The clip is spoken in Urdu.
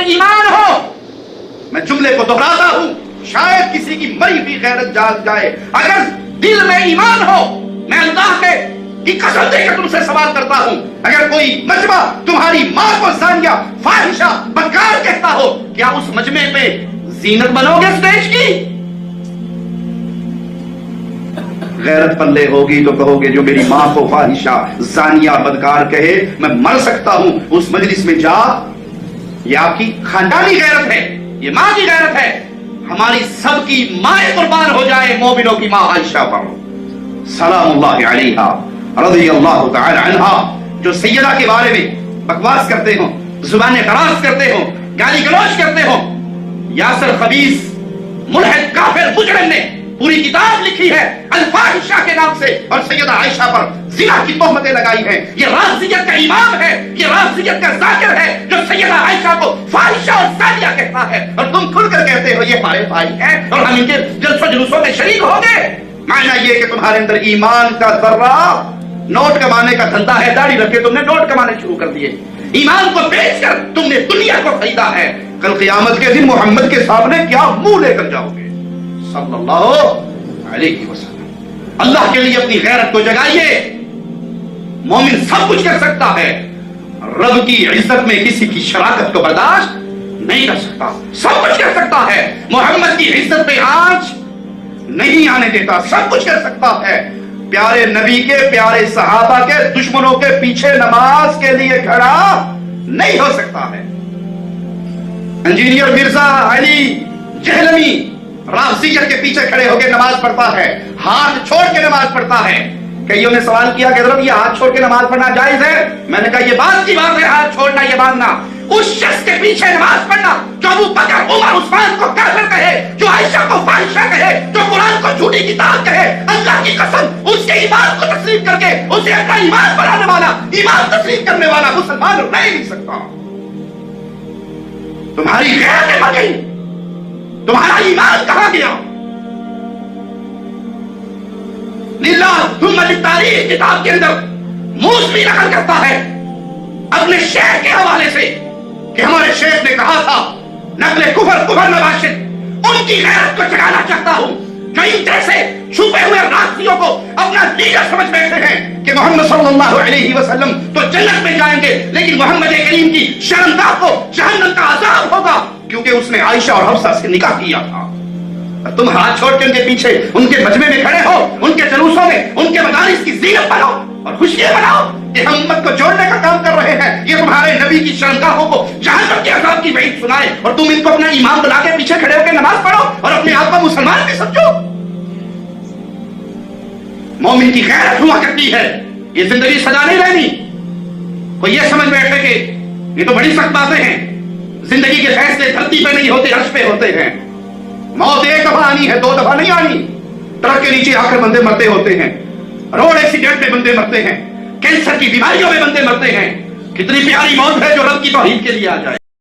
ایمان ہو. میں جملے کو دہراتا ہوں, شاید کسی کی مری ہوئی غیرت جاگ جائے. اگر دل میں ایمان ہو, میں اللہ کی قسم دے کے تم سے سوال کرتا ہوں, اگر کوئی مجمع تمہاری ماں کو زانیہ, فاحشہ, بدکار کہتا ہو, کیا اس مجمع پہ زینت بنو گے اسٹیج کی؟ غیرت پلے ہوگی تو کہو گے جو میری ماں کو فاحشہ, زانیہ, بدکار کہے میں مر سکتا ہوں اس مجلس میں جا. یہ آپ کی خاندانی غیرت ہے, یہ ماں کی غیرت ہے. ہماری سب کی مائیں قربان ہو جائے مومنوں کی ماں عائشہ پر سلام اللہ علیہا رضی اللہ تعالی عنہا, جو سیدہ کے بارے میں بکواس کرتے ہوں, زبانیں دراز کرتے ہوں, گالی گلوچ کرتے ہوں. یاسر خبیث ملحد کافر مجرم نے پوری کتاب لکھی ہے الفاحشہ کے نام سے, اور سیدہ عائشہ پر زنا کی تہمتیں لگائی ہیں. یہ رافضیت کا امام ہے, یہ رافضیت کا ذاکر ہے جو سیدہ عائشہ کو فاحشہ اور زانیہ کہتا ہے, اور تم کھل کر کہتے ہو یہ ہمارے بھائی ہیں اور ہم ان کے جلسوں جلوسوں میں شریک ہوں گے. معنی یہ کہ تمہارے اندر ایمان کا ذرہ, نوٹ کمانے کا دھندا ہے, داڑھی رکھ کے تم نے نوٹ کمانے شروع کر دیے, ایمان کو بیچ کر تم نے دنیا کو خریدا ہے. کل قیامت کے دن محمد کے سامنے کیا منہ لے کر جاؤ گے صلی اللہ علیہ وسلم. اللہ کے لیے اپنی غیرت کو جگائیے. مومن سب کچھ کر سکتا ہے, رب کی عزت میں کسی کی شراکت کو برداشت نہیں کر سکتا. سب کچھ کر سکتا ہے, محمد کی عزت پہ آنچ نہیں آنے دیتا. سب کچھ کر سکتا ہے, پیارے نبی کے, پیارے صحابہ کے دشمنوں کے پیچھے نماز کے لیے کھڑا نہیں ہو سکتا ہے. انجینئر مرزا علی جہلمی رافضیت کے پیچھے کھڑے ہو کے نماز پڑھتا ہے, ہاتھ چھوڑ کے نماز پڑھتا ہے. کئیوں نے سوال کیا کہ حضرت یہ ہاتھ چھوڑ کے نماز پڑھنا جائز ہے؟ میں نے کہا یہ بات کی بات ہے, ہاتھ چھوڑنا یہ باندھنا. اس شخص کے پیچھے نماز پڑھنا جو ابو بکر, عمر, عثمان کو کافر کہے, جو عائشہ کو فاحشہ کہے, جو قرآن کو جھوٹی کتاب کہے, اللہ کی قسم اس کے ایمان کو تسلیم کر کے اسے اپنا ایمان بنانے والا, ایمان تسلیم کرنے والا مسلمان رہ نہیں سکتا. تمہاری غیرت مر گئی, تمہارا ایمان کہاں گیا؟ للہ ثم للتاریخ کتاب کے اندر موسوی نقل کرتا ہے اپنے شیخ کے حوالے سے کہ ہمارے شیخ نے کہا تھا نقل کفر نباشد. ان کی غیرت کو جگانا چاہتا ہوں جو ان جیسے چھپے ہوئے رافضیوں کو اپنا لیڈر سمجھ بیٹھے ہیں کہ محمد صلی اللہ علیہ وسلم تو جنت میں جائیں گے, لیکن محمد کریم کی شرمگاہ کو جہنم کا عذاب ہوگا کیونکہ اس نے عائشہ اور حفصہ سے نکاح کیا تھا. تم ہاتھ چھوڑ کے ان کے پیچھے, ان کے مجمع میں کھڑے ہو, ان کے جلوسوں میں, ان کے مدارس کی زینت بنو اور خوشیاں مناؤ کہ ہم امت کو جوڑنے کا کام کر رہے ہیں. یہ تمہارے نبی کی شرمگاہوں کو جہنم کے عذاب کی وعید سنائے اور تم ان کو اپنا امام بنا کے پیچھے کھڑے ہو کے نماز پڑھو اور اپنے آپ کو مسلمان بھی سمجھو. مومن کی غیرت ہوا کرتی ہے, یہ زندگی سجا نہیں رہنی. کوئی یہ سمجھ بیٹھے کہ یہ تو بڑی سخت باتیں ہیں, زندگی کے فیصلے دھرتی پہ نہیں ہوتے, عرش پہ ہوتے ہیں. موت ایک دفعہ آنی ہے, 2 دفعہ نہیں آنی. ٹرک کے نیچے آ کر بندے مرتے ہوتے ہیں, روڈ ایکسیڈنٹ میں بندے مرتے ہیں, کینسر کی بیماریوں میں بندے مرتے ہیں. کتنی پیاری موت ہے جو رب کی توحید کے لیے آ جائے.